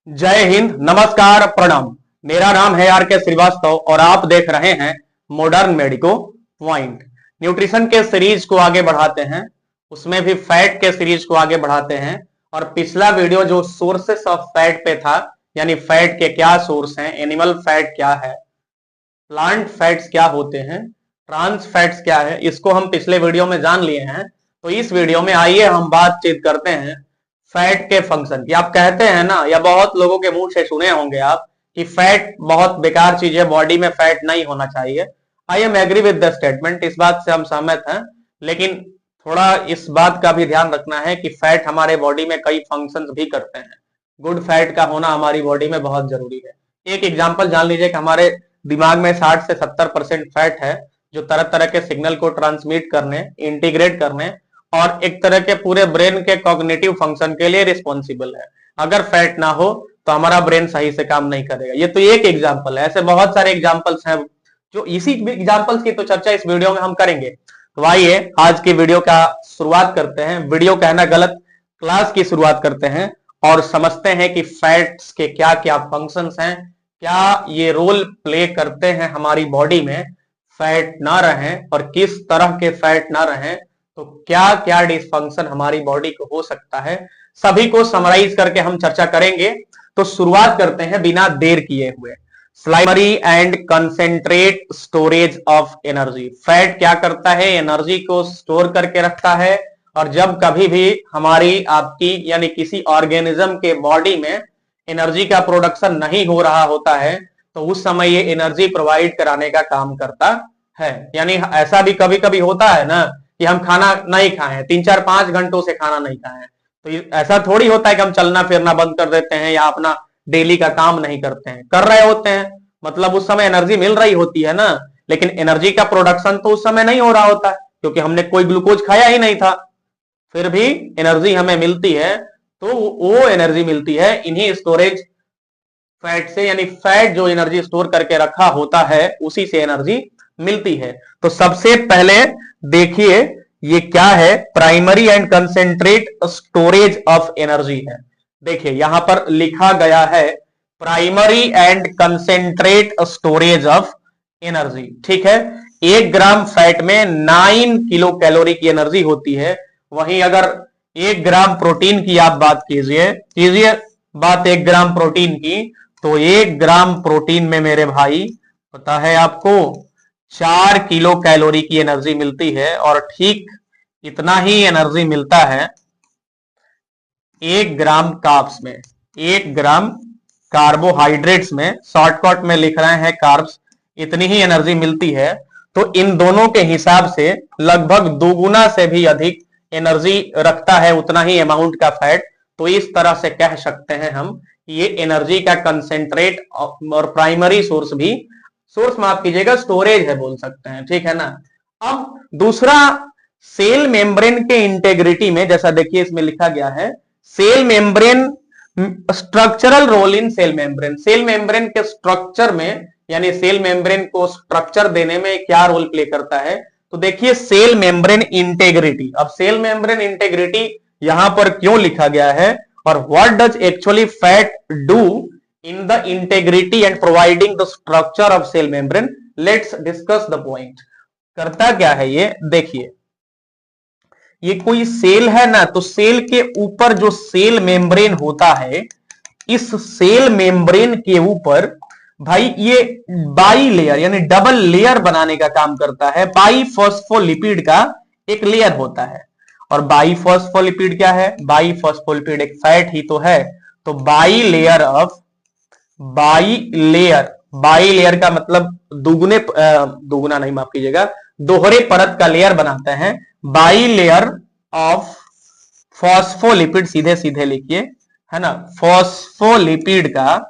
जय हिंद, नमस्कार, प्रणाम। मेरा नाम है आर के श्रीवास्तव और आप देख रहे हैं मॉडर्न मेडिको पॉइंट। न्यूट्रिशन के सीरीज को आगे बढ़ाते हैं, उसमें भी फैट के सीरीज को आगे बढ़ाते हैं। और पिछला वीडियो जो सोर्सेस ऑफ फैट पे था, यानी फैट के क्या सोर्स हैं, एनिमल फैट क्या है, प्लांट फैट्स क्या होते हैं, ट्रांस फैट्स क्या है, इसको हम पिछले वीडियो में जान लिए हैं। तो इस वीडियो में आइए हम बातचीत करते हैं फैट के फंक्शन की। आप कहते हैं ना, या बहुत लोगों के मुंह से सुने होंगे आप कि फैट बहुत बेकार चीज है, बॉडी में फैट नहीं होना चाहिए। I am agree with the statement, इस बात से हम सहमत हैं। लेकिन थोड़ा इस बात का भी ध्यान रखना है कि फैट हमारे बॉडी में कई फंक्शंस भी करते हैं। गुड फैट का होना हमारी बॉडी में बहुत जरूरी है। एक एग्जांपल जान लीजिए कि हमारे दिमाग में 60 से 70% फैट है, जो तरह तरह के सिग्नल को ट्रांसमिट करने, इंटीग्रेट करने और एक तरह के पूरे ब्रेन के कॉग्निटिव फंक्शन के लिए रिस्पॉन्सिबल है। अगर फैट ना हो तो हमारा ब्रेन सही से काम नहीं करेगा। ये तो एक एग्जाम्पल है, ऐसे बहुत सारे एग्जाम्पल्स हैं। जो इसी एग्जाम्पल्स की तो चर्चा इस वीडियो में हम करेंगे। तो आइए आज की वीडियो का शुरुआत करते हैं। वीडियो कहना गलत, क्लास की शुरुआत करते हैं और समझते हैं कि फैट्स के क्या क्या फंक्शंस हैं, क्या ये रोल प्ले करते हैं हमारी बॉडी में फैट ना रहे, और किस तरह के फैट ना रहे तो क्या क्या डिसफंक्शन हमारी बॉडी को हो सकता है। सभी को समराइज करके हम चर्चा करेंगे। तो शुरुआत करते हैं बिना देर किए हुए। Primary and concentrate storage of energy. Fat क्या करता है? एनर्जी को स्टोर करके रखता है। और जब कभी भी हमारी आपकी यानी किसी ऑर्गेनिज्म के बॉडी में एनर्जी का प्रोडक्शन नहीं हो रहा होता है तो उस समय ये एनर्जी प्रोवाइड कराने का काम करता है। यानी ऐसा भी कभी कभी होता है ना कि हम खाना नहीं खाएं, 3-4-5 घंटों से खाना नहीं खाएं, तो ऐसा थोड़ी होता है कि हम चलना फिरना बंद कर देते हैं या अपना डेली का काम नहीं करते हैं। कर रहे होते हैं, मतलब उस समय एनर्जी मिल रही होती है ना, लेकिन एनर्जी का प्रोडक्शन तो उस समय नहीं हो रहा होता है क्योंकि हमने कोई ग्लूकोज खाया ही नहीं था। फिर भी एनर्जी हमें मिलती है, तो वो एनर्जी मिलती है इन्हीं स्टोरेज फैट से, यानी फैट जो एनर्जी स्टोर करके रखा होता है उसी से एनर्जी मिलती है। तो सबसे पहले देखिए ये क्या है, primary and concentrate storage of energy है। देखिए यहां पर लिखा गया है primary and concentrate storage of energy. ठीक है, 1 ग्राम फैट में 9 किलो कैलोरी की एनर्जी होती है। वहीं अगर 1 ग्राम प्रोटीन की आप बात कीजिए बात 1 ग्राम प्रोटीन की, तो 1 ग्राम प्रोटीन में मेरे भाई पता है आपको 4 किलो कैलोरी की एनर्जी मिलती है। और ठीक इतना ही एनर्जी मिलता है 1 ग्राम कार्ब्स में, 1 ग्राम कार्बोहाइड्रेट्स में, शॉर्टकट में लिख रहे हैं कार्ब्स, इतनी ही एनर्जी मिलती है। तो इन दोनों के हिसाब से लगभग दोगुना से भी अधिक एनर्जी रखता है उतना ही अमाउंट का फैट। तो इस तरह से कह सकते हैं हम ये एनर्जी का कंसेंट्रेट और प्राइमरी सोर्स भी, सोर्स माफ कीजिएगा, स्टोरेज है बोल सकते हैं। ठीक है ना। अब दूसरा, सेल मेम्ब्रेन के इंटेग्रिटी में, जैसा देखिए इसमें लिखा गया है cell membrane, structural role in cell membrane. Cell membrane के स्ट्रक्चर में, यानी सेल मेम्ब्रेन को स्ट्रक्चर देने में क्या रोल प्ले करता है, तो देखिए सेल मेम्ब्रेन इंटेग्रिटी। अब सेल मेम्ब्रेन इंटेग्रिटी यहां पर क्यों लिखा गया है और what does actually fat do in the integrity and providing the structure of cell membrane, let's discuss the point। करता क्या है ये देखिए, ये कोई सेल है ना, तो सेल के ऊपर जो सेल मेम्ब्रेन होता है, इस सेल मेम्ब्रेन के ऊपर भाई ये बाई लेयर यानी डबल लेयर बनाने का काम करता है। बाई फॉस्फोलिपिड का एक लेयर होता है। और बाई फॉस्फोलिपिड क्या है? बाई फॉस्फोलिपिड एक फैट ही तो है। तो बाई लेयर का मतलब दुगुना नहीं, माफ कीजिएगा, दोहरे परत का लेयर बनाते हैं। बाई लेयर ऑफ फॉस्फोलिपिड, सीधे सीधे लिखिए, है ना, फॉस्फोलिपिड का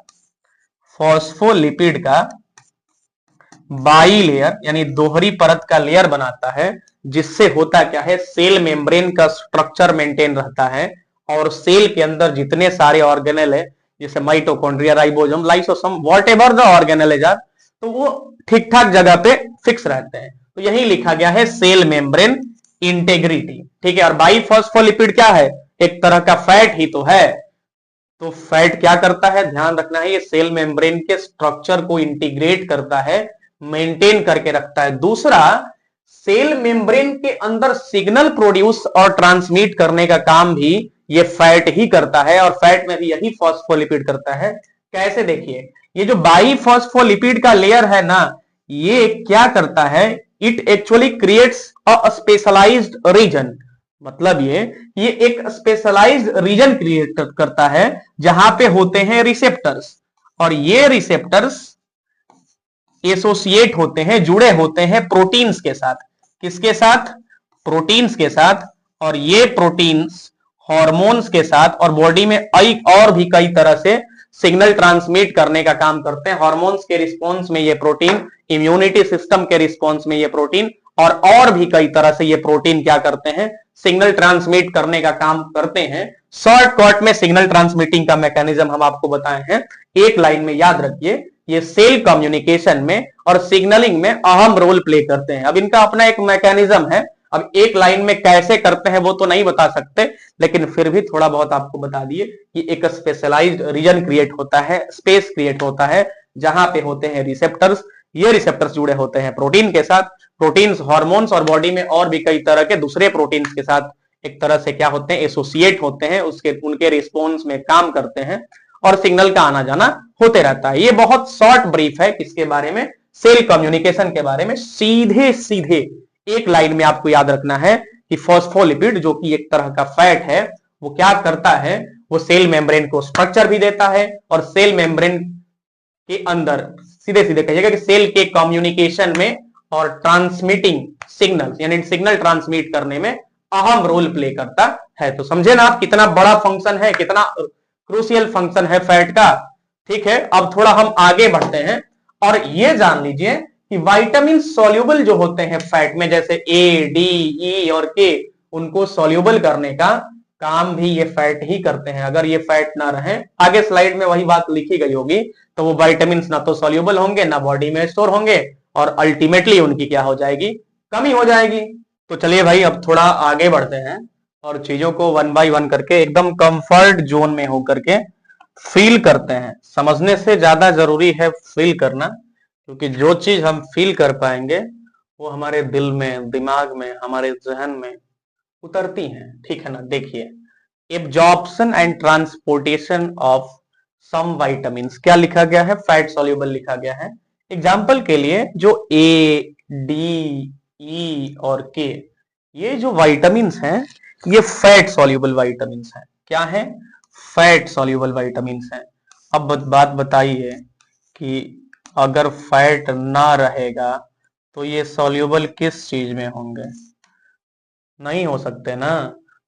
बाई लेयर यानी दोहरी परत का लेयर बनाता है, जिससे होता क्या है, सेल मेम्ब्रेन का स्ट्रक्चर मेंटेन रहता है। और सेल के अंदर जितने सारे ऑर्गेनेल है, जैसे mitochondria, ribosome, lysosome, whatever the organelle are, तो वो ठीक ठाक जगह पे फिक्स रहते हैं। तो यही लिखा गया है सेल मेम्ब्रेन इंटेग्रिटी। ठीक है, और बाई फॉस्फोलिपिड क्या है? एक तरह का फैट ही तो है। तो फैट क्या करता है, ध्यान रखना है, ये सेल मेम्ब्रेन के स्ट्रक्चर को इंटीग्रेट करता है, मेंटेन करके रखता है। दूसरा, सेल मेम्ब्रेन के अंदर सिग्नल प्रोड्यूस और ट्रांसमिट करने का काम भी ये फैट ही करता है, और फैट में भी यही फॉस्फोलिपिड करता है। कैसे, देखिए, ये जो बाईफॉस्फोलिपिड का लेयर है ना, ये क्या करता है, it actually creates a specialised region. मतलब ये एक स्पेशलाइज्ड रीजन क्रिएट करता है जहां पे होते हैं रिसेप्टर्स, और ये रिसेप्टर्स एसोसिएट होते हैं, जुड़े होते हैं प्रोटीन्स के साथ। किसके साथ, प्रोटीन्स के साथ। और ये प्रोटीन्स हार्मोन्स के साथ, और बॉडी में और भी कई तरह से सिग्नल ट्रांसमिट करने का काम करते हैं। हार्मोन्स के रिस्पॉन्स में ये प्रोटीन, इम्यूनिटी सिस्टम के रिस्पॉन्स में ये प्रोटीन, और भी कई तरह से ये प्रोटीन क्या करते हैं, सिग्नल ट्रांसमिट करने का काम करते हैं। शॉर्टकट में सिग्नल ट्रांसमिटिंग का मैकेनिज्म हम आपको बताए हैं, एक लाइन में याद रखिए, ये सेल कम्युनिकेशन में और सिग्नलिंग में अहम रोल प्ले करते हैं। अब इनका अपना एक मैकेनिज्म है, अब एक लाइन में कैसे करते हैं वो तो नहीं बता सकते, लेकिन फिर भी थोड़ा बहुत आपको बता दिए कि एक स्पेशलाइज्ड रीजन क्रिएट होता है, स्पेस क्रिएट होता है, जहां पे होते हैं रिसेप्टर्स। ये रिसेप्टर्स जुड़े होते हैं प्रोटीन के साथ, प्रोटीन्स, हार्मोन्स और बॉडी में और भी कई तरह के दूसरे प्रोटीन्स के साथ एक तरह से क्या होते हैं, एसोसिएट होते हैं, उसके उनके रिस्पॉन्स में काम करते हैं, और सिग्नल का आना जाना होते रहता है। ये बहुत शॉर्ट ब्रीफ है किसके बारे में, सेल कम्युनिकेशन के बारे में। सीधे सीधे एक लाइन में आपको याद रखना है कि फॉस्फोलिपिड, जो कि एक तरह का फैट है, वो क्या करता है, वो सेल मेम्ब्रेन को स्ट्रक्चर भी देता है, और सेल मेम्ब्रेन के अंदर सीधे सीधे कहिएगा कि सेल के कम्युनिकेशन में और ट्रांसमिटिंग सिग्नल, यानी सिग्नल ट्रांसमिट करने में अहम रोल प्ले करता है। तो समझे ना आप, कितना बड़ा फंक्शन है, कितना क्रूशियल फंक्शन है फैट का। ठीक है, अब थोड़ा हम आगे बढ़ते हैं, और ये जान लीजिए कि विटामिन सॉल्युबल जो होते हैं फैट में, जैसे ए, डी, ई और के, उनको सॉल्युबल करने का काम भी ये फैट ही करते हैं। अगर ये फैट ना रहे, आगे स्लाइड में वही बात लिखी गई होगी, तो वो विटामिन ना तो सॉल्युबल होंगे, ना बॉडी में स्टोर होंगे, और अल्टीमेटली उनकी क्या हो जाएगी, कमी हो जाएगी। तो चलिए भाई, अब थोड़ा आगे बढ़ते हैं और चीजों को वन बाय वन करके एकदम कंफर्ट जोन में होकर के फील करते हैं। समझने से ज्यादा जरूरी है फील करना, क्योंकि जो चीज हम फील कर पाएंगे वो हमारे दिल में, दिमाग में, हमारे जहन में उतरती हैं। ठीक है ना, देखिए, absorption and transportation of some vitamins, क्या लिखा गया है, फैट सॉल्युबल लिखा गया है। एग्जाम्पल के लिए, जो ए, डी, ई और के, ये जो विटामिन्स हैं, ये फैट सॉल्युबल विटामिन्स हैं। क्या है, फैट सॉल्युबल विटामिन्स हैं। अब बात बताइए कि अगर फैट ना रहेगा तो ये सॉल्युबल किस चीज में होंगे, नहीं हो सकते ना।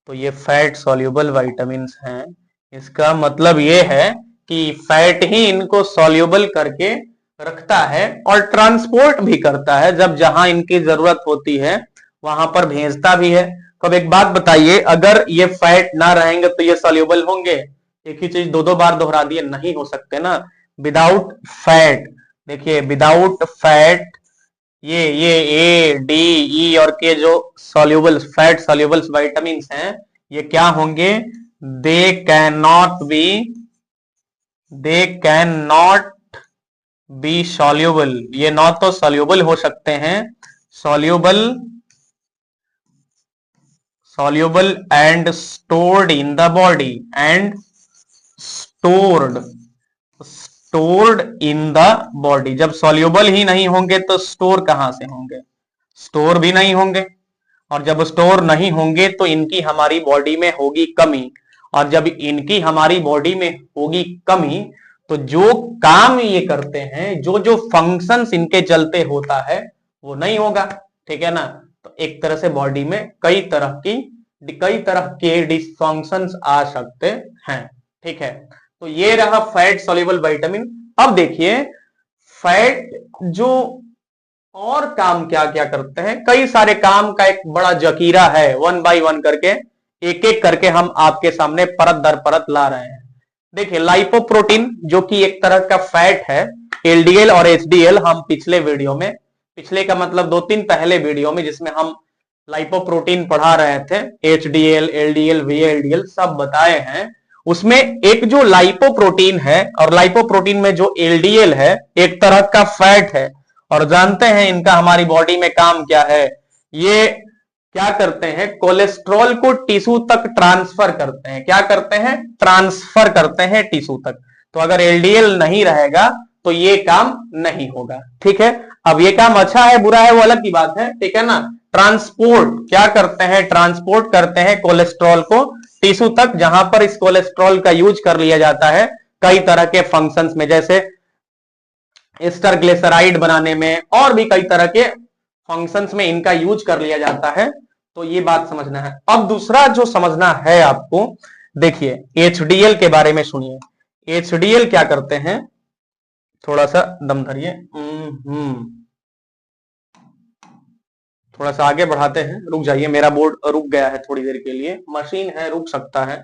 तो ये फैट सॉल्युबल विटामिन्स हैं, इसका मतलब ये है कि फैट ही इनको सॉल्युबल करके रखता है और ट्रांसपोर्ट भी करता है, जब जहां इनकी जरूरत होती है वहां पर भेजता भी है। तो अब एक बात बताइए, अगर ये फैट ना रहेंगे तो ये सॉल्युबल होंगे, एक ही चीज दो दो बार दोहरा दिए, नहीं हो सकते ना। विदाउट फैट, देखिए, विदाउट फैट ये ए, डी, ई और के जो सॉल्युबल फैट सॉल्युबल विटामिन्स हैं, ये क्या होंगे, they can not be soluble. ये ना तो सॉल्युबल हो सकते हैं, soluble and stored in the body, and stored in the body। जब soluble ही नहीं होंगे तो स्टोर कहां से होंगे, स्टोर भी नहीं होंगे, और जब स्टोर नहीं होंगे तो इनकी हमारी बॉडी में होगी कमी, और जब इनकी हमारी बॉडी में होगी कमी तो जो काम ये करते हैं, जो जो फंक्शंस इनके चलते होता है, वो नहीं होगा। ठीक है ना, तो एक तरह से बॉडी में कई तरह के डिसफंक्शंस आ सकते हैं। ठीक है, तो ये रहा फैट सॉल्युबल विटामिन। अब देखिए, फैट जो और काम क्या क्या करते हैं, कई सारे काम का एक बड़ा जकीरा है, वन बाय वन करके एक एक करके हम आपके सामने परत दर परत ला रहे हैं। देखिए, लाइपोप्रोटीन जो कि एक तरह का फैट है, एलडीएल और एचडीएल, हम पिछले वीडियो में, पिछले का मतलब 2-3 पहले वीडियो में, जिसमें हम लाइपोप्रोटीन पढ़ा रहे थे, एचडीएल, एलडीएल, वीएलडीएल सब बताए हैं, उसमें एक जो लाइपोप्रोटीन है, और लाइपोप्रोटीन में जो एलडीएल है एक तरह का फैट है, और जानते हैं इनका हमारी बॉडी में काम क्या है, ये क्या करते हैं, कोलेस्ट्रॉल को टिश्यू तक ट्रांसफर करते हैं। क्या करते हैं, ट्रांसफर करते हैं टिश्यू तक। तो अगर एलडीएल नहीं रहेगा तो ये काम नहीं होगा। ठीक है, अब ये काम अच्छा है बुरा है वो अलग की बात है, ठीक है ना। ट्रांसपोर्ट क्या करते हैं, ट्रांसपोर्ट करते हैं कोलेस्ट्रॉल को टिश्यू तक, जहां पर इस कोलेस्ट्रॉल का यूज कर लिया जाता है कई तरह के फंक्शंस में, जैसे एस्टर ग्लिसराइड बनाने में, और भी कई तरह के फंक्शंस में इनका यूज कर लिया जाता है। तो ये बात समझना है। अब दूसरा जो समझना है आपको, देखिए एचडीएल के बारे में सुनिए। एचडीएल क्या करते हैं, थोड़ा सा दम धरिए, थोड़ा सा आगे बढ़ाते हैं, रुक जाइए, मेरा बोर्ड रुक गया है थोड़ी देर के लिए, मशीन है रुक सकता है,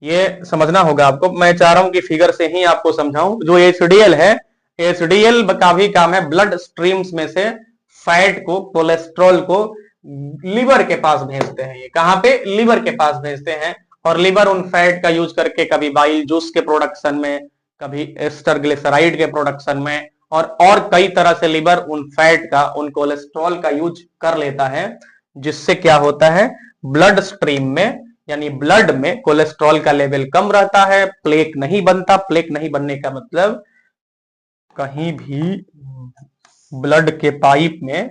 ये समझना होगा आपको। मैं चाह रहा हूं कि फिगर से ही आपको समझाऊं। जो एचडीएल है, एचडीएल का भी काम है ब्लड स्ट्रीम्स में से फैट को, कोलेस्ट्रॉल को लिवर के पास भेजते हैं। ये कहां पे, लिवर के पास भेजते हैं, और लिवर उन फैट का यूज करके कभी बाइल जूस के प्रोडक्शन में, कभी एस्टर ग्लिसराइड के प्रोडक्शन में, और कई तरह से लिवर उन फैट का, उन कोलेस्ट्रॉल का यूज कर लेता है, जिससे क्या होता है, ब्लड स्ट्रीम में यानी ब्लड में कोलेस्ट्रॉल का लेवल कम रहता है, प्लेक नहीं बनता। प्लेक नहीं बनने का मतलब कहीं भी ब्लड के पाइप में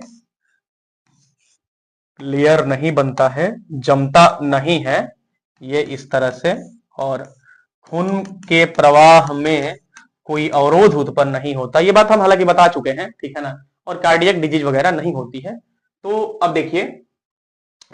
लेयर नहीं बनता है, जमता नहीं है ये इस तरह से, और खून के प्रवाह में कोई अवरोध उत्पन्न नहीं होता। ये बात हम हालांकि बता चुके हैं, ठीक है ना, और कार्डियक डिजीज वगैरह नहीं होती है। तो अब देखिए,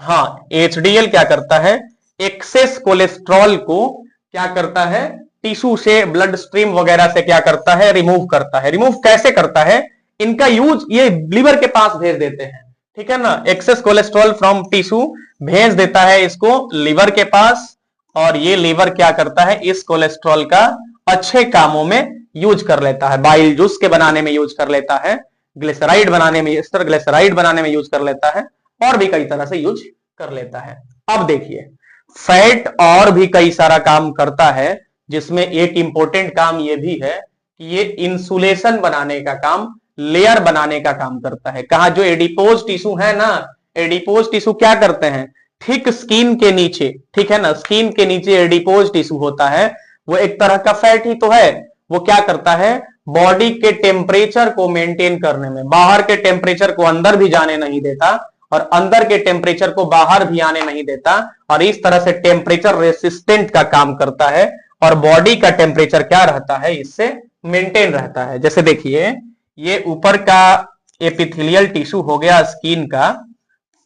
हाँ एचडीएल क्या करता है, एक्सेस कोलेस्ट्रॉल को क्या करता है, टिश्यू से, ब्लड स्ट्रीम वगैरह से क्या करता है, रिमूव करता है। रिमूव कैसे करता है, इनका यूज ये लिवर के पास भेज देते हैं, ठीक है ना। एक्सेस कोलेस्ट्रॉल फ्रॉम टिश्यू भेज देता है इसको लिवर के पास, और ये लिवर क्या करता है, इस कोलेस्ट्रॉल का अच्छे कामों में यूज कर लेता है। बाइल जूस के बनाने में यूज कर लेता है, ग्लिसराइड बनाने में, एस्टर ग्लिसराइड बनाने में यूज कर लेता है, और भी कई तरह से यूज कर लेता है। अब देखिए, फैट और भी कई सारा काम करता है, जिसमें एक इंपॉर्टेंट काम ये भी है कि ये इंसुलेशन बनाने का काम, लेयर बनाने का काम करता है। कहा, जो एडिपोज टिश्यू है ना, एडिपोज टिश्यू क्या करते हैं, ठीक स्किन के नीचे, ठीक है ना, स्किन के नीचे एडिपोज टिश्यू होता है, वो एक तरह का फैट ही तो है। वो क्या करता है, बॉडी के टेम्परेचर को मेंटेन करने में, बाहर के टेम्परेचर को अंदर भी जाने नहीं देता, और अंदर के टेम्परेचर को बाहर भी आने नहीं देता, और इस तरह से टेम्परेचर रेसिस्टेंट का काम करता है, और बॉडी का टेम्परेचर क्या रहता है, इससे मेंटेन रहता है। जैसे देखिए, ये ऊपर का एपिथेलियल टिश्यू हो गया स्किन का,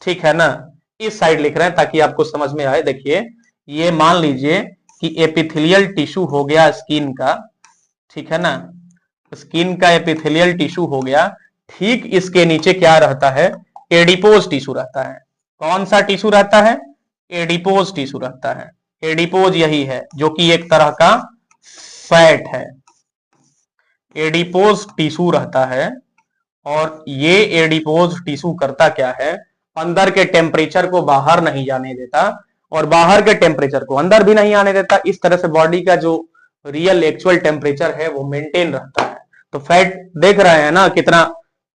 ठीक है ना, इस साइड लिख रहे हैं ताकि आपको समझ में आए। देखिए, ये मान लीजिए कि एपिथेलियल टिश्यू हो गया स्किन का, ठीक है ना, स्किन का एपिथेलियल टिश्यू हो गया। ठीक इसके नीचे क्या रहता है, एडिपोज टिश्यू रहता है। कौन सा टिश्यू रहता है, एडिपोज टिश्यू रहता है। एडिपोज यही है जो कि एक तरह का फैट है, एडिपोज टिश्यू रहता है। और ये एडिपोज टिश्यू करता क्या है, अंदर के टेम्परेचर को बाहर नहीं जाने देता, और बाहर के टेम्परेचर को अंदर भी नहीं आने देता। इस तरह से बॉडी का जो रियल एक्चुअल टेम्परेचर है वो मेंटेन रहता है। तो फैट देख रहे हैं ना कितना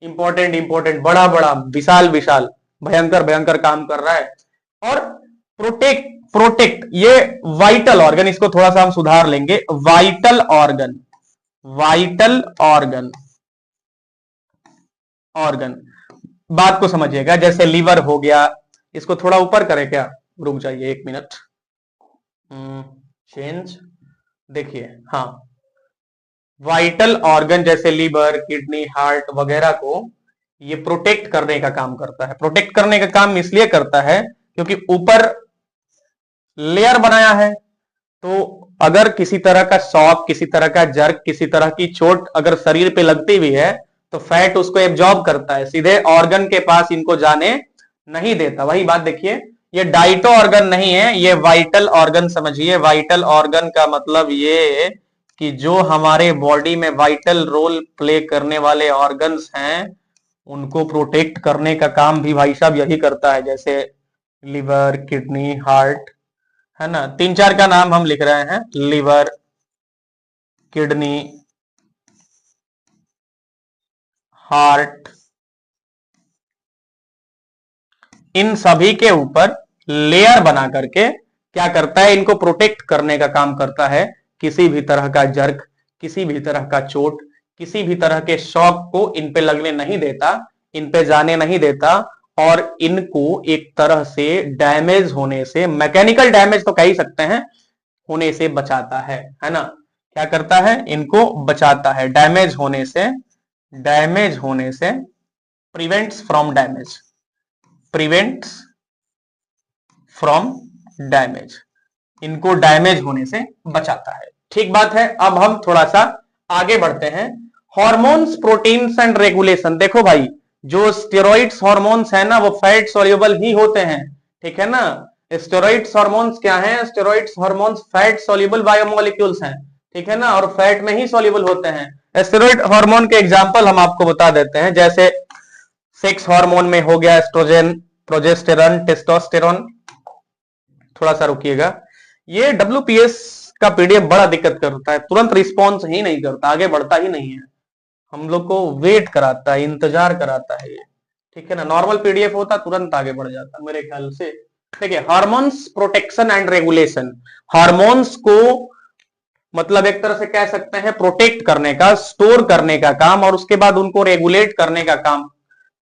इंपॉर्टेंट, बड़ा बड़ा, विशाल विशाल, भयंकर भयंकर काम कर रहा है। और प्रोटेक्ट ये वाइटल ऑर्गन, इसको थोड़ा सा हम सुधार लेंगे, वाइटल ऑर्गन बात को समझिएगा। जैसे लीवर हो गया, इसको थोड़ा ऊपर करें क्या, रुक जाइए एक मिनट, चेंज। देखिए, हाँ, वाइटल ऑर्गन जैसे लीवर, किडनी, हार्ट वगैरह को ये प्रोटेक्ट करने का काम करता है। प्रोटेक्ट करने का काम इसलिए करता है क्योंकि ऊपर लेयर बनाया है, तो अगर किसी तरह का शॉक, किसी तरह का जर्क, किसी तरह की चोट अगर शरीर पे लगती भी है, तो फैट उसको एब्जॉर्ब करता है, सीधे ऑर्गन के पास इनको जाने नहीं देता। वही बात देखिए, ये डाइटो ऑर्गन नहीं है, ये वाइटल ऑर्गन समझिए। वाइटल ऑर्गन का मतलब ये कि जो हमारे बॉडी में वाइटल रोल प्ले करने वाले ऑर्गन्स हैं, उनको प्रोटेक्ट करने का काम भी भाई साहब यही करता है। जैसे लिवर, किडनी, हार्ट, है ना, 3-4 का नाम हम लिख रहे हैं, लिवर, किडनी, हार्ट, इन सभी के ऊपर लेयर बना करके क्या करता है, इनको प्रोटेक्ट करने का काम करता है। किसी भी तरह का जर्क, किसी भी तरह का चोट, किसी भी तरह के शॉक को इन पे लगने नहीं देता, इन पे जाने नहीं देता, और इनको एक तरह से डैमेज होने से, मैकेनिकल डैमेज तो कह ही सकते हैं, होने से बचाता है ना। क्या करता है, इनको बचाता है डैमेज होने से, डैमेज होने से, prevents from damage, prevents from damage, इनको डैमेज होने से बचाता है। ठीक बात है। अब हम थोड़ा सा आगे बढ़ते हैं। Hormones, proteins and regulation. देखो भाई, जो स्टेरॉइड्स हॉर्मोन्स है ना, वो फैट सॉल्युबल ही होते हैं, ठीक है ना। स्टेरॉइड्स हॉर्मोन्स क्या हैं, steroids hormones fat soluble biomolecules हैं, ठीक है ना, और फैट में ही सॉल्युबल होते हैं। स्टेरॉइड हार्मोन के एग्जांपल हम आपको बता देते हैं, जैसे सेक्स हार्मोन में हो गया एस्ट्रोजन, प्रोजेस्टेरॉन, टेस्टोस्टेरॉन। थोड़ा सा रुकिएगा, ये WPS का PDF बड़ा दिक्कत करता है, तुरंत रिस्पॉन्स ही नहीं करता, आगे बढ़ता ही नहीं है, हम लोग को वेट कराता है, इंतजार कराता है ये, ठीक है ना। नॉर्मल PDF होता तुरंत आगे बढ़ जाता मेरे ख्याल से। ठीक है, hormones, protection and regulation. Hormones को मतलब एक तरह से कह सकते हैं प्रोटेक्ट करने का, स्टोर करने का काम, और उसके बाद उनको रेगुलेट करने का काम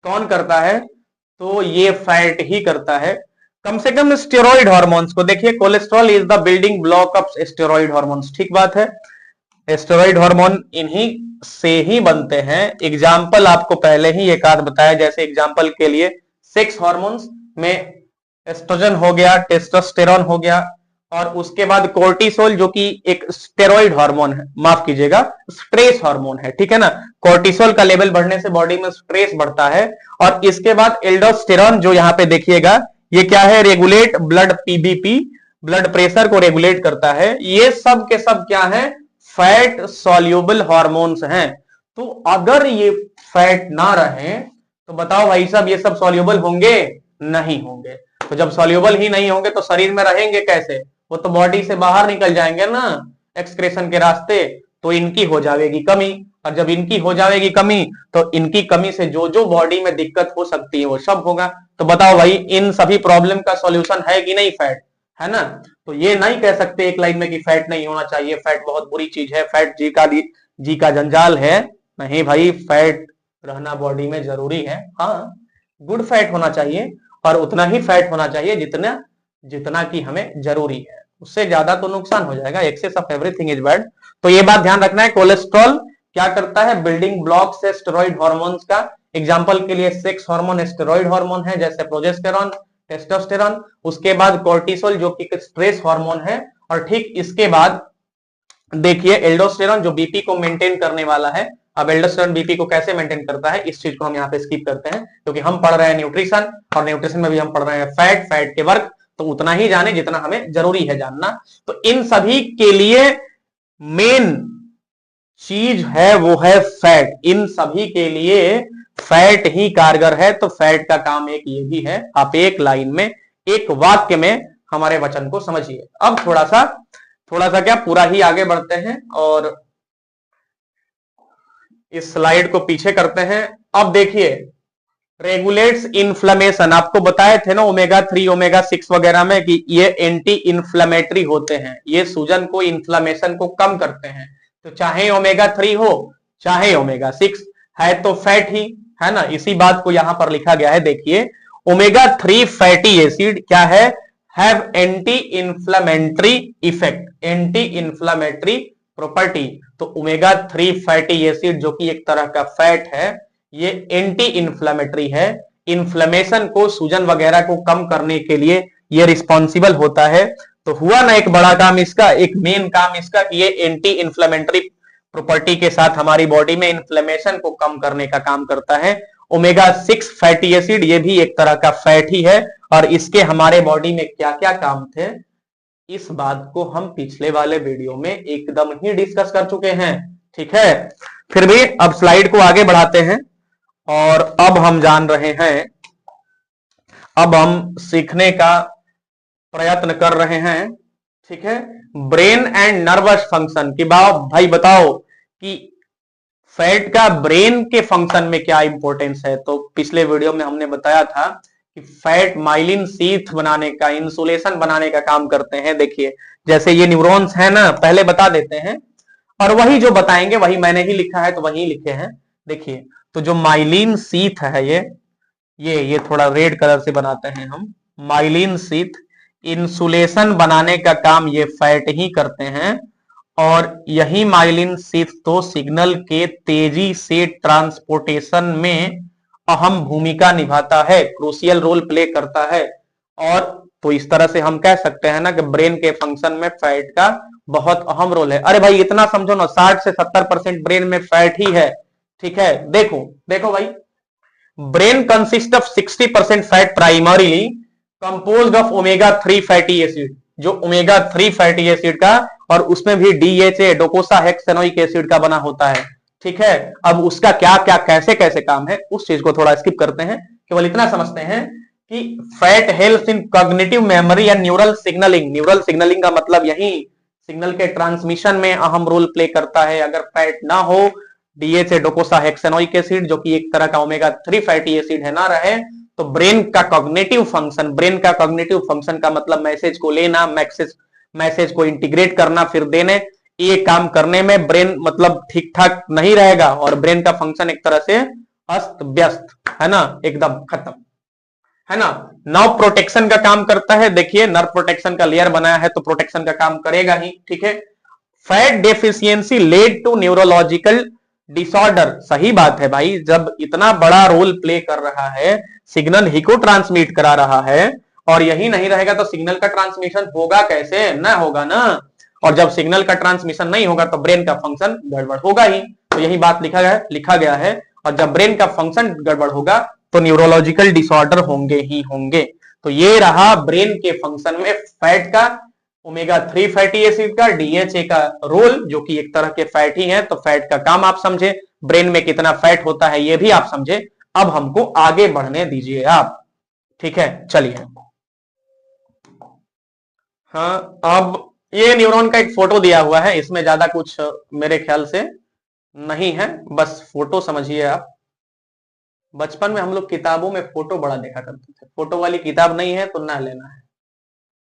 कौन करता है, तो ये फैट ही करता है। कम से कम स्टेरॉइड हार्मोन्स को देखिए, cholesterol is the building block of steroid hormones, ठीक बात है। स्टेरॉइड हार्मोन इन्हीं से ही बनते हैं। एग्जाम्पल आपको पहले ही एक आध बताया, जैसे एग्जाम्पल के लिए सेक्स हार्मोन्स में एस्ट्रोजन हो गया, टेस्टोस्टेरॉन हो गया, और उसके बाद कोर्टिसोल जो कि एक स्टेरॉइड हार्मोन है, माफ कीजिएगा स्ट्रेस हार्मोन है, ठीक है ना। कोर्टिसोल का लेवल बढ़ने से बॉडी में स्ट्रेस बढ़ता है। और इसके बाद एल्डोस्टेरॉन, जो यहां पे देखिएगा, ये क्या है, regulate blood PBP, blood pressure को रेगुलेट करता है। ये सब के सब क्या है, फैट सॉल्युबल हार्मोन्स हैं। तो अगर ये फैट ना रहे तो बताओ भाई साहब, ये सब सॉल्युबल होंगे, नहीं होंगे। तो जब सॉल्युबल ही नहीं होंगे तो शरीर में रहेंगे कैसे, वो तो बॉडी से बाहर निकल जाएंगे ना एक्सक्रेशन के रास्ते, तो इनकी हो जाएगी कमी। और जब इनकी हो जाएगी कमी, तो इनकी कमी से जो जो बॉडी में दिक्कत हो सकती है वो सब होगा। तो बताओ भाई, इन सभी प्रॉब्लम का सॉल्यूशन है कि नहीं फैट, है ना। तो ये नहीं कह सकते एक लाइन में कि फैट नहीं होना चाहिए, फैट बहुत बुरी चीज है, फैट जी का जंजाल है। नहीं भाई, फैट रहना बॉडी में जरूरी है। हाँ, गुड फैट होना चाहिए, और उतना ही फैट होना चाहिए जितना जितना कि हमें जरूरी है, उससे ज्यादा तो नुकसान हो जाएगा। Excess of everything is bad. तो ये बात ध्यान रखना है। कोलेस्ट्रॉल क्या करता है, बिल्डिंग ब्लॉक से स्टेरॉइड हार्मोन्स का। एग्जांपल के लिए सेक्स हार्मोन स्टेरॉइड हार्मोन है, जैसे प्रोजेस्टेरॉन, टेस्टोस्टेरॉन। उसके बाद कोर्टिसोल जो कि स्ट्रेस हार्मोन है, और ठीक इसके बाद देखिए एल्डोस्टेरॉन जो बीपी को मेंटेन करने वाला है। अब एल्डोस्टेरॉन बीपी को कैसे मेंटेन करता है, इस चीज को हम यहाँ पे स्किप करते हैं, क्योंकि हम पढ़ रहे हैं न्यूट्रिशन, और न्यूट्रिशन में भी हम पढ़ रहे हैं फैट के वर्क, तो उतना ही जाने जितना हमें जरूरी है जानना। तो इन सभी के लिए मेन चीज है वो है फैट, इन सभी के लिए फैट ही कारगर है। तो फैट का काम एक ये भी है, आप एक लाइन में, एक वाक्य में हमारे वचन को समझिए। अब थोड़ा सा क्या पूरा ही आगे बढ़ते हैं, और इस स्लाइड को पीछे करते हैं। अब देखिए, रेगुलेट्स इन्फ्लेमेशन, आपको बताए थे ना ओमेगा 3 ओमेगा 6 वगैरह में कि ये एंटी इन्फ्लेमेटरी होते हैं, ये सूजन को, इन्फ्लेमेशन को कम करते हैं। तो चाहे ओमेगा 3 हो चाहे ओमेगा 6, है तो फैट ही, है ना। इसी बात को यहां पर लिखा गया है, देखिए ओमेगा 3 फैटी एसिड क्या है, have anti inflammatory effect, anti inflammatory property. तो ओमेगा 3 फैटी एसिड जो कि एक तरह का फैट है, ये एंटी इन्फ्लेमेटरी है, इन्फ्लेमेशन को, सूजन वगैरह को कम करने के लिए ये रिस्पॉन्सिबल होता है। तो हुआ ना एक बड़ा काम इसका, एक मेन काम इसका, ये एंटी इन्फ्लेमेटरी प्रॉपर्टी के साथ हमारी बॉडी में इन्फ्लेमेशन को कम करने का काम करता है। ओमेगा 6 फैटी एसिड ये भी एक तरह का फैट ही है, और इसके हमारे बॉडी में क्या क्या काम थे, इस बात को हम पिछले वाले वीडियो में एकदम ही डिस्कस कर चुके हैं, ठीक है। फिर भी अब स्लाइड को आगे बढ़ाते हैं, और अब हम जान रहे हैं, अब हम सीखने का प्रयत्न कर रहे हैं ठीक है। ब्रेन एंड नर्वस फंक्शन की भाई बताओ कि फैट का ब्रेन के फंक्शन में क्या इंपॉर्टेंस है। तो पिछले वीडियो में हमने बताया था कि फैट माइलिन शीथ बनाने का, इंसुलेशन बनाने का काम करते हैं। देखिए जैसे ये न्यूरॉन्स है ना, पहले बता देते हैं और वही जो बताएंगे वही मैंने ही लिखा है तो वही लिखे हैं। देखिए तो जो माइलिन शीथ है ये थोड़ा रेड कलर से बनाते हैं हम। माइलिन शीथ इंसुलेशन बनाने का काम ये फैट ही करते हैं और यही माइलिन शीथ तो सिग्नल के तेजी से ट्रांसपोर्टेशन में अहम भूमिका निभाता है, क्रूशियल रोल प्ले करता है। और तो इस तरह से हम कह सकते हैं ना कि ब्रेन के फंक्शन में फैट का बहुत अहम रोल है। अरे भाई इतना समझो ना, 60 से 70% ब्रेन में फैट ही है। ठीक है, देखो देखो भाई, brain consist of 60% fat primarily composed of omega 3 fatty acid, जो ओमेगा 3 फैटी एसिड का और उसमें भी डीएचए डोकोसा हेक्सेनोइक एसिड का बना होता है। ठीक है, अब उसका क्या क्या कैसे कैसे काम है उस चीज को थोड़ा स्किप करते हैं, केवल इतना समझते हैं कि fat helps in cognitive memory and neural signalling. Neural signalling का मतलब यही सिग्नल के ट्रांसमिशन में अहम रोल प्ले करता है। अगर फैट ना हो, डीएचए डोकोसा हेक्सेनोइक एसिड जो कि एक तरह का ओमेगा 3 फैटी एसिड है ना रहे, तो ब्रेन का कॉग्निटिव फंक्शन का मतलब मैसेज को लेना, मैसेज को इंटीग्रेट करना फिर देने, ये काम करने में ब्रेन मतलब ठीक ठाक नहीं रहेगा और ब्रेन का फंक्शन एक तरह से अस्त व्यस्त है ना, एकदम खत्म है ना। नर्व प्रोटेक्शन का काम करता है। देखिए नर्व प्रोटेक्शन का लेयर बनाया है तो प्रोटेक्शन का काम करेगा ही। ठीक है, fat deficiency led to neurological disorder. सही बात है भाई, जब इतना बड़ा रोल प्ले कर रहा है, सिग्नल ही को ट्रांसमिट करा रहा है और यही नहीं रहेगा तो सिग्नल का ट्रांसमिशन होगा कैसे, ना होगा ना। और जब सिग्नल का ट्रांसमिशन नहीं होगा तो ब्रेन का फंक्शन गड़बड़ होगा ही। तो यही बात लिखा गया है। और जब ब्रेन का फंक्शन गड़बड़ होगा तो न्यूरोलॉजिकल डिसऑर्डर होंगे ही होंगे। तो ये रहा ब्रेन के फंक्शन में फैट का, ओमेगा 3 फैटी एसिड का, डीएचए का रोल, जो कि एक तरह के फैट ही है। तो फैट का काम आप समझे, ब्रेन में कितना फैट होता है ये भी आप समझे। अब हमको आगे बढ़ने दीजिए आप। ठीक है, चलिए। हाँ, अब ये न्यूरॉन का एक फोटो दिया हुआ है, इसमें ज्यादा कुछ मेरे ख्याल से नहीं है, बस फोटो समझिए आप। बचपन में हम लोग किताबों में फोटो बड़ा देखा करते थे, फोटो वाली किताब नहीं है तो ना लेना है।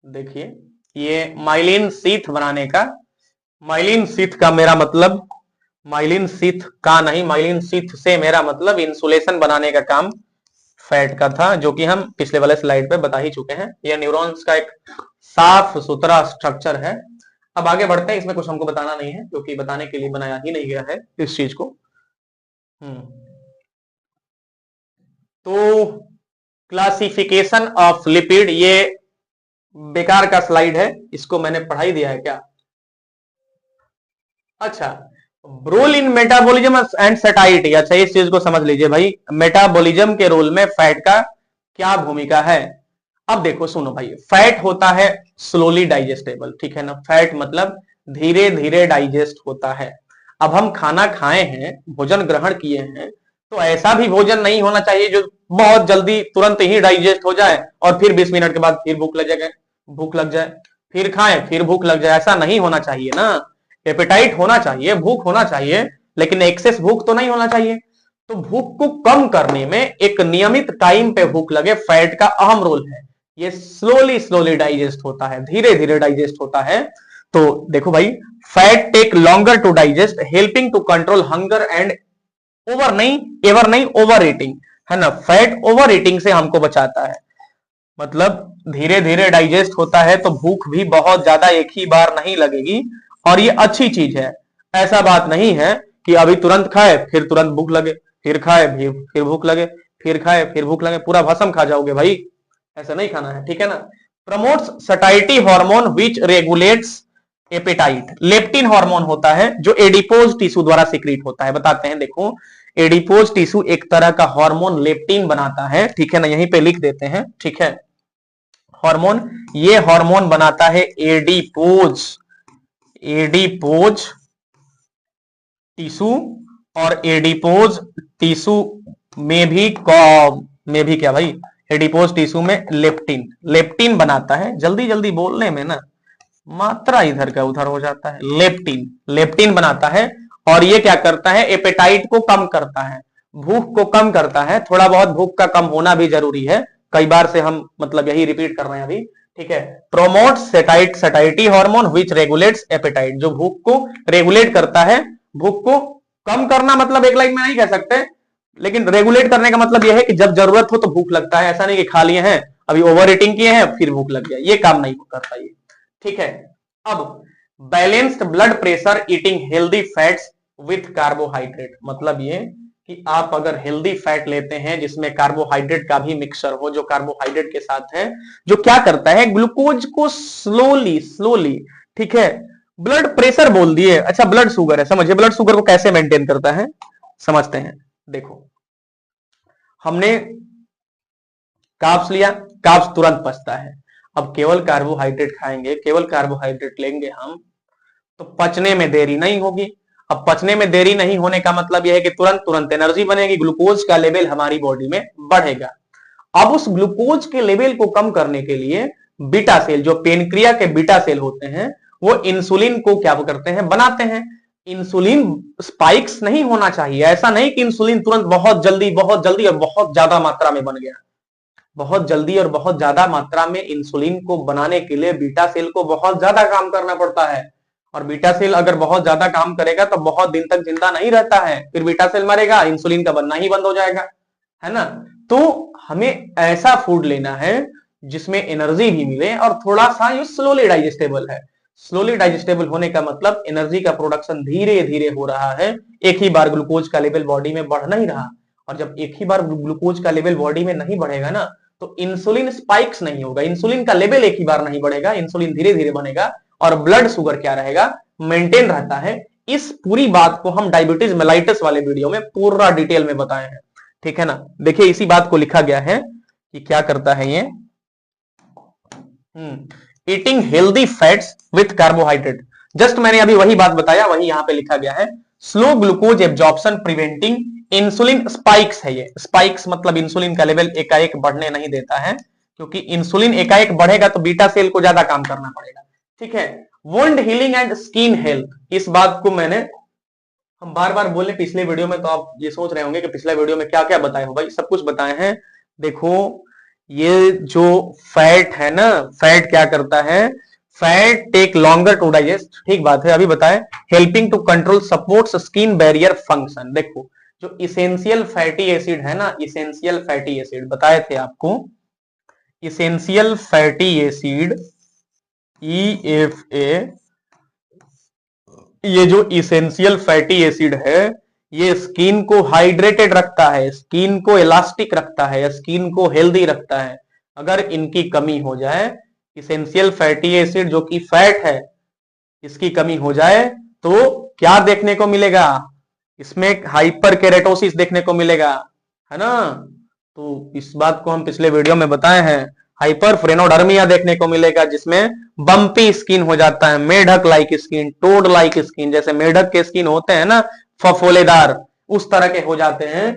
देखिए ये माइलिन शीथ बनाने का, माइलिन शीथ का मेरा मतलब, माइलिन शीथ का नहीं, माइलिन शीथ से मेरा मतलब इंसुलेशन बनाने का काम फैट का था, जो कि हम पिछले वाले स्लाइड पे बता ही चुके हैं। यह न्यूरॉन्स का एक साफ सुथरा स्ट्रक्चर है। अब आगे बढ़ते हैं, इसमें कुछ हमको बताना नहीं है क्योंकि बताने के लिए बनाया ही नहीं गया है इस चीज को। तो क्लासिफिकेशन ऑफ लिपिड, ये बेकार का स्लाइड है, इसको मैंने पढ़ा ही दिया है क्या। अच्छा, role in metabolism and satiety. अच्छा इस चीज को समझ लीजिए भाई, मेटाबॉलिज्म के रोल में फैट का क्या भूमिका है। अब देखो सुनो भाई, फैट होता है स्लोली डाइजेस्टेबल, ठीक है ना। फैट मतलब धीरे धीरे डाइजेस्ट होता है। अब हम खाना खाए हैं, भोजन ग्रहण किए हैं, तो ऐसा भी भोजन नहीं होना चाहिए जो बहुत जल्दी तुरंत ही डाइजेस्ट हो जाए और फिर 20 मिनट के बाद फिर भूख लग जाए, फिर खाएं फिर भूख लग जाए, ऐसा नहीं होना चाहिए ना। एपेटाइट होना चाहिए, भूख होना चाहिए, लेकिन एक्सेस भूख तो नहीं होना चाहिए। तो भूख को कम करने में एक नियमित टाइम पे भूख लगे, फैट का अहम रोल है। ये स्लोली स्लोली डाइजेस्ट होता है, धीरे धीरे डाइजेस्ट होता है। तो देखो भाई, fat take longer to digest, helping to control hunger and ever नहीं ओवर ईटिंग, है ना। फैट ओवर ईटिंग से हमको बचाता है, मतलब धीरे धीरे डाइजेस्ट होता है तो भूख भी बहुत ज्यादा एक ही बार नहीं लगेगी और ये अच्छी चीज है। ऐसा बात नहीं है कि अभी तुरंत खाए फिर तुरंत भूख लगे, फिर खाए फिर भूख लगे, फिर खाए फिर भूख लगे, पूरा भस्म खा जाओगे भाई, ऐसा नहीं खाना है, ठीक है ना। Promotes satiety hormone which regulates appetite. Leptin hormone होता है जो एडिपोज टिश्यू द्वारा सिक्रीट होता है। बताते हैं, देखो एडिपोज टिश्यू एक तरह का हार्मोन लेप्टिन बनाता है, ठीक है ना, यहीं पे लिख देते हैं, ठीक है। हार्मोन, ये हार्मोन बनाता है एडिपोज टिश्यू, और एडिपोज टिश्यू में भी क्या भाई, एडिपोज टिश्यू में लेप्टिन बनाता है। जल्दी जल्दी बोलने में ना मात्रा इधर का उधर हो जाता है, लेप्टिन, लेप्टिन बनाता है और ये क्या करता है, एपेटाइट को कम करता है, भूख को कम करता है। थोड़ा बहुत भूख का कम होना भी जरूरी है, कई बार से हम मतलब यही रिपीट कर रहे हैं अभी, ठीक है। Promote satiety hormone which regulates appetite, जो भूख को रेगुलेट करता है। भूख को कम करना मतलब एक लाइन में नहीं कह सकते, लेकिन रेगुलेट करने का मतलब यह है कि जब जरूरत हो तो भूख लगता है, ऐसा नहीं कि खा लिए हैं अभी ओवर ईटिंग किए हैं फिर भूख लग गया, ये काम नहीं करता ये, ठीक है। अब balanced blood pressure eating healthy fats with carbohydrate, मतलब ये कि आप अगर हेल्दी फैट लेते हैं जिसमें कार्बोहाइड्रेट का भी मिक्सचर हो, जो कार्बोहाइड्रेट के साथ है, जो क्या करता है, ग्लूकोज को स्लोली स्लोली, ठीक है। ब्लड प्रेशर बोल दिए, अच्छा ब्लड शुगर है, समझिए ब्लड शुगर को कैसे मेंटेन करता है, समझते हैं। देखो, हमने कार्ब्स लिया, कार्ब्स तुरंत पचता है। अब केवल कार्बोहाइड्रेट खाएंगे, केवल कार्बोहाइड्रेट लेंगे हम, तो पचने में देरी नहीं होगी। अब पचने में देरी नहीं होने का मतलब यह है कि तुरंत तुरंत एनर्जी बनेगी, ग्लूकोज का लेवल हमारी बॉडी में बढ़ेगा। अब उस ग्लूकोज के लेवल को कम करने के लिए बीटा सेल, जो पेनक्रिया के बीटा सेल होते हैं, वो इंसुलिन को क्या करते हैं, बनाते हैं। इंसुलिन स्पाइक्स नहीं होना चाहिए, ऐसा नहीं कि इंसुलिन तुरंत बहुत जल्दी और बहुत ज्यादा मात्रा में बन गया। बहुत जल्दी और बहुत ज्यादा मात्रा में इंसुलिन को बनाने के लिए बीटा सेल को बहुत ज्यादा काम करना पड़ता है, और बीटा सेल अगर बहुत ज्यादा काम करेगा तो बहुत दिन तक जिंदा नहीं रहता है, फिर बीटा सेल मरेगा, इंसुलिन का बनना ही बंद हो जाएगा, है ना। तो हमें ऐसा फूड लेना है जिसमें एनर्जी भी मिले और थोड़ा सा ये स्लोली डाइजेस्टेबल है। स्लोली डाइजेस्टेबल होने का मतलब एनर्जी का प्रोडक्शन धीरे धीरे हो रहा है, एक ही बार ग्लूकोज का लेवल बॉडी में बढ़ नहीं रहा, और जब एक ही बार ग्लूकोज का लेवल बॉडी में नहीं बढ़ेगा ना, तो इंसुलिन स्पाइक्स नहीं होगा, इंसुलिन का लेवल एक ही बार नहीं बढ़ेगा, इंसुलिन धीरे धीरे बनेगा और ब्लड शुगर क्या रहेगा, मेंटेन रहता है। इस पूरी बात को हम डायबिटीज मेलाइटस वाले वीडियो में पूरा डिटेल में बताए हैं, ठीक है ना। देखिए इसी बात को लिखा गया है कि क्या करता है ये, eating healthy fats with carbohydrate, just मैंने अभी वही बात बताया, वही यहां पे लिखा गया है। Slow glucose absorption preventing insulin spikes है, ये स्पाइक्स मतलब इंसुलिन का लेवल एकाएक बढ़ने नहीं देता है, क्योंकि इंसुलिन एकाएक बढ़ेगा तो बीटा सेल को ज्यादा काम करना पड़ेगा, ठीक है। Wound healing and skin health, इस बात को मैंने हम बार बार बोले पिछले वीडियो में, तो आप ये सोच रहे होंगे कि पिछले वीडियो में क्या क्या बताए हो भाई, सब कुछ बताए हैं। देखो ये जो फैट है ना, फैट क्या करता है, fat take longer to digest, ठीक बात है, अभी बताए। Helping to control supports skin barrier function, देखो जो इसेंशियल फैटी एसिड है ना, इसेंशियल फैटी एसिड बताए थे आपको, इसेंशियल फैटी एसिड EFA, ये जो इसेंशियल फैटी एसिड है ये स्किन को हाइड्रेटेड रखता है, स्किन को इलास्टिक रखता है, स्किन को हेल्दी रखता है। अगर इनकी कमी हो जाए, इसेंशियल फैटी एसिड जो कि फैट है, इसकी कमी हो जाए तो क्या देखने को मिलेगा, इसमें हाइपर केरेटोसिस देखने को मिलेगा, है ना। तो इस बात को हम पिछले वीडियो में बताए हैं। हाइपर फ्रेनोडर्मिया देखने को मिलेगा, जिसमें बम्पी स्किन हो जाता है, मेढक like skin, toad like skin, जैसे मेढक के स्किन होते हैं ना फफोलेदार, उस तरह के हो जाते हैं।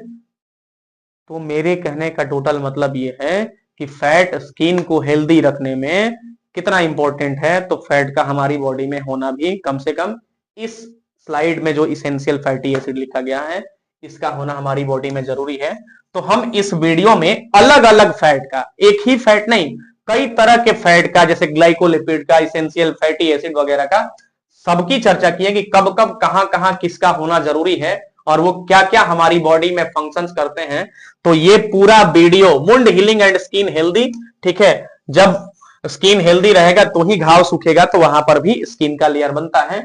तो मेरे कहने का टोटल मतलब ये है कि फैट स्किन को हेल्दी रखने में कितना इंपॉर्टेंट है, तो फैट का हमारी बॉडी में होना भी कम से कम इस स्लाइड में जो इसेंशियल फैटी एसिड लिखा गया है इसका होना हमारी बॉडी में जरूरी है। तो हम इस वीडियो में अलग अलग फैट का, एक ही फैट नहीं, कई तरह के फैट का, जैसे ग्लाइकोलिपिड का, इसेंशियल फैटी एसिड वगैरह का, सबकी चर्चा की है कि कब कब कहां कहां किसका होना जरूरी है और वो क्या क्या हमारी बॉडी में फंक्शंस करते हैं। तो ये पूरा video wound healing and skin healthy, ठीक है, जब स्किन हेल्दी रहेगा तो ही घाव सूखेगा, तो वहां पर भी स्किन का लेयर बनता है।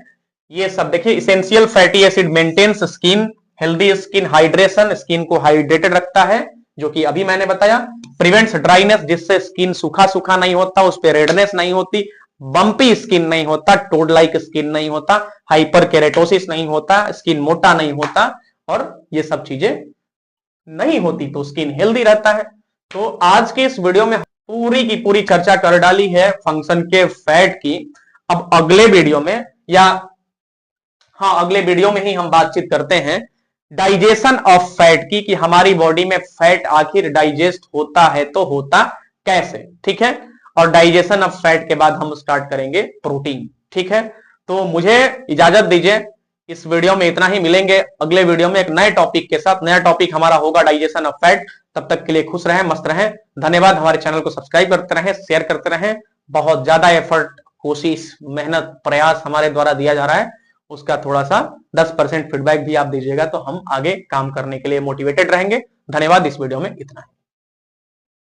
ये सब देखिए, essential fatty acid maintains skin healthy, skin hydration, skin को हाइड्रेटेड रखता है, जो कि अभी मैंने बताया। प्रिवेंट्स ड्राइनेस, जिससे स्किन सूखा सूखा नहीं होता, उस पर रेडनेस नहीं होती, बम्पी स्किन नहीं होता, टोड लाइक स्किन नहीं होता, हाइपर केरेटोसिस नहीं होता, स्किन मोटा नहीं होता, और ये सब चीजें नहीं होती, तो स्किन हेल्दी रहता है। तो आज के इस वीडियो में पूरी की पूरी चर्चा कर डाली है फंक्शन के फैट की। अब अगले वीडियो में, या हाँ अगले वीडियो में ही हम बातचीत करते हैं डाइजेशन ऑफ फैट की, कि हमारी बॉडी में फैट आखिर डाइजेस्ट होता है तो होता कैसे, ठीक है। और डाइजेशन ऑफ फैट के बाद हम स्टार्ट करेंगे प्रोटीन। ठीक है, तो मुझे इजाजत दीजिए, इस वीडियो में इतना ही। मिलेंगे अगले वीडियो में एक नए टॉपिक के साथ। नया टॉपिक हमारा होगा डाइजेशन ऑफ फैट। तब तक के लिए खुश रहें, मस्त रहें। धन्यवाद। हमारे चैनल को सब्सक्राइब करते रहें, शेयर करते रहें। बहुत ज्यादा एफर्ट, कोशिश, मेहनत, प्रयास हमारे द्वारा दिया जा रहा है, उसका थोड़ा सा 10% फीडबैक भी आप दीजिएगा तो हम आगे काम करने के लिए मोटिवेटेड रहेंगे। धन्यवाद। इस वीडियो में इतना ही।